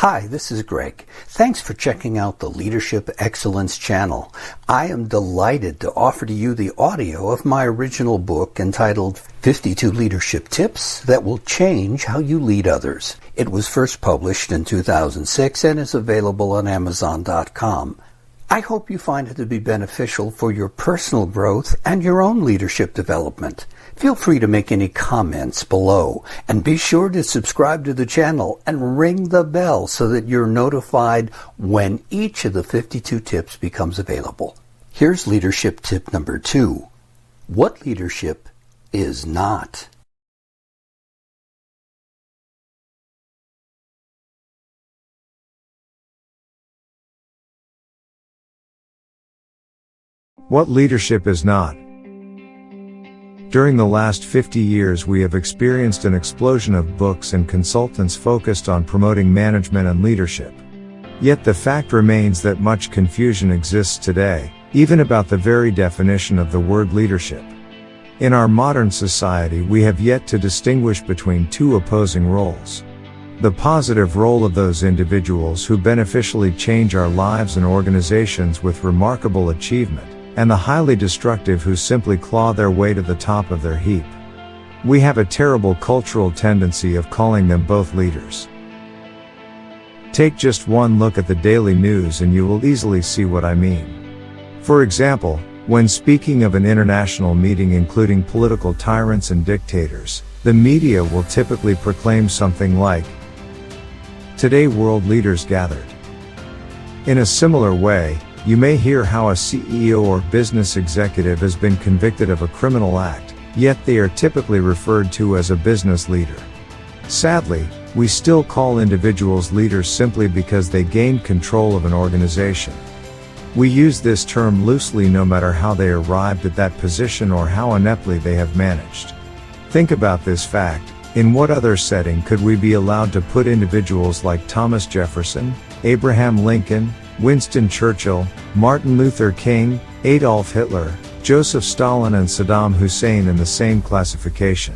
Hi, this is Greg. Thanks for checking out the Leadership Excellence channel. I am delighted to offer to you the audio of my original book entitled 52 Leadership Tips That Will Change How You Lead Others. It was first published in 2006 and is available on Amazon.com. I hope you find it to be beneficial for your personal growth and your own leadership development. Feel free to make any comments below, and be sure to subscribe to the channel and ring the bell so that you're notified when each of the 52 tips becomes available. Here's leadership tip number 2. What leadership is not. What leadership is not. During the last 50 years we have experienced an explosion of books and consultants focused on promoting management and leadership. Yet the fact remains that much confusion exists today, even about the very definition of the word leadership. In our modern society we have yet to distinguish between two opposing roles. The positive role of those individuals who beneficially change our lives and organizations with remarkable achievement, and the highly destructive who simply claw their way to the top of their heap. We have a terrible cultural tendency of calling them both leaders. Take just one look at the daily news and you will easily see what I mean. For example, when speaking of an international meeting including political tyrants and dictators, the media will typically proclaim something like, "Today world leaders gathered." In a similar way, you may hear how a CEO or business executive has been convicted of a criminal act, yet they are typically referred to as a business leader. Sadly, we still call individuals leaders simply because they gained control of an organization. We use this term loosely no matter how they arrived at that position or how ineptly they have managed. Think about this fact: in what other setting could we be allowed to put individuals like Thomas Jefferson, Abraham Lincoln, Winston Churchill, Martin Luther King, Adolf Hitler, Joseph Stalin and Saddam Hussein in the same classification?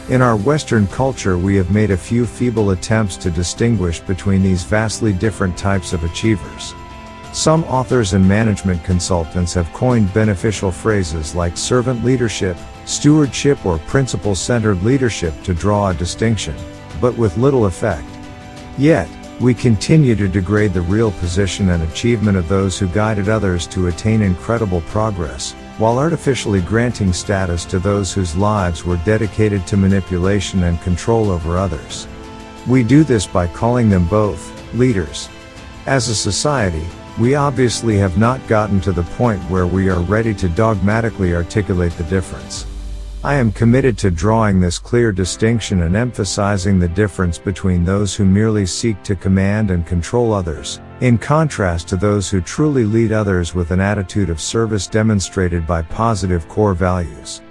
In our Western culture we have made a few feeble attempts to distinguish between these vastly different types of achievers. Some authors and management consultants have coined beneficial phrases like servant leadership, stewardship or principle-centered leadership to draw a distinction, but with little effect. Yet, we continue to degrade the real position and achievement of those who guided others to attain incredible progress, while artificially granting status to those whose lives were dedicated to manipulation and control over others. We do this by calling them both leaders. As a society, we obviously have not gotten to the point where we are ready to dogmatically articulate the difference. I am committed to drawing this clear distinction and emphasizing the difference between those who merely seek to command and control others, in contrast to those who truly lead others with an attitude of service demonstrated by positive core values.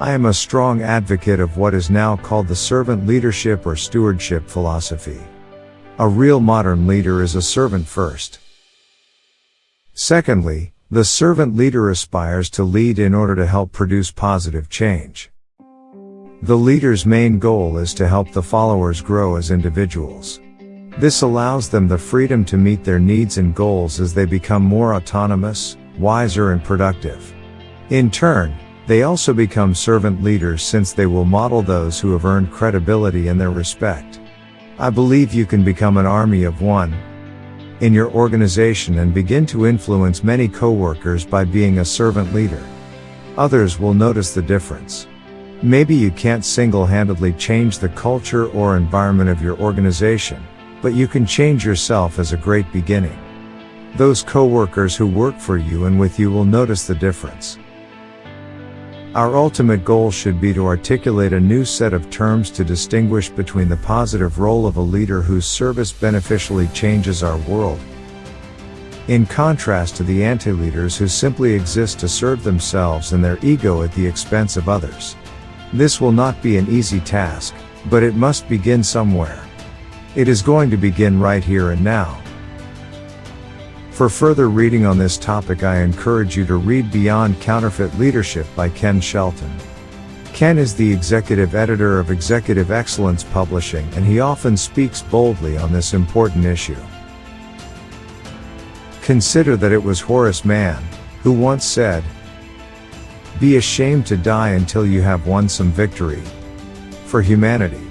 I am a strong advocate of what is now called the servant leadership or stewardship philosophy. A real modern leader is a servant first. Secondly, the servant leader aspires to lead in order to help produce positive change. The leader's main goal is to help the followers grow as individuals. This allows them the freedom to meet their needs and goals as they become more autonomous, wiser and productive. In turn, they also become servant leaders since they will model those who have earned credibility and their respect. I believe you can become an army of one in your organization and begin to influence many coworkers by being a servant leader. Others will notice the difference. Maybe you can't single-handedly change the culture or environment of your organization, but you can change yourself as a great beginning. Those coworkers who work for you and with you will notice the difference. Our ultimate goal should be to articulate a new set of terms to distinguish between the positive role of a leader whose service beneficially changes our world, in contrast to the anti-leaders who simply exist to serve themselves and their ego at the expense of others. This will not be an easy task, but it must begin somewhere. It is going to begin right here and now. For further reading on this topic I encourage you to read Beyond Counterfeit Leadership by Ken Shelton. Ken is the executive editor of Executive Excellence Publishing, and he often speaks boldly on this important issue. Consider that it was Horace Mann who once said, "Be ashamed to die until you have won some victory for humanity."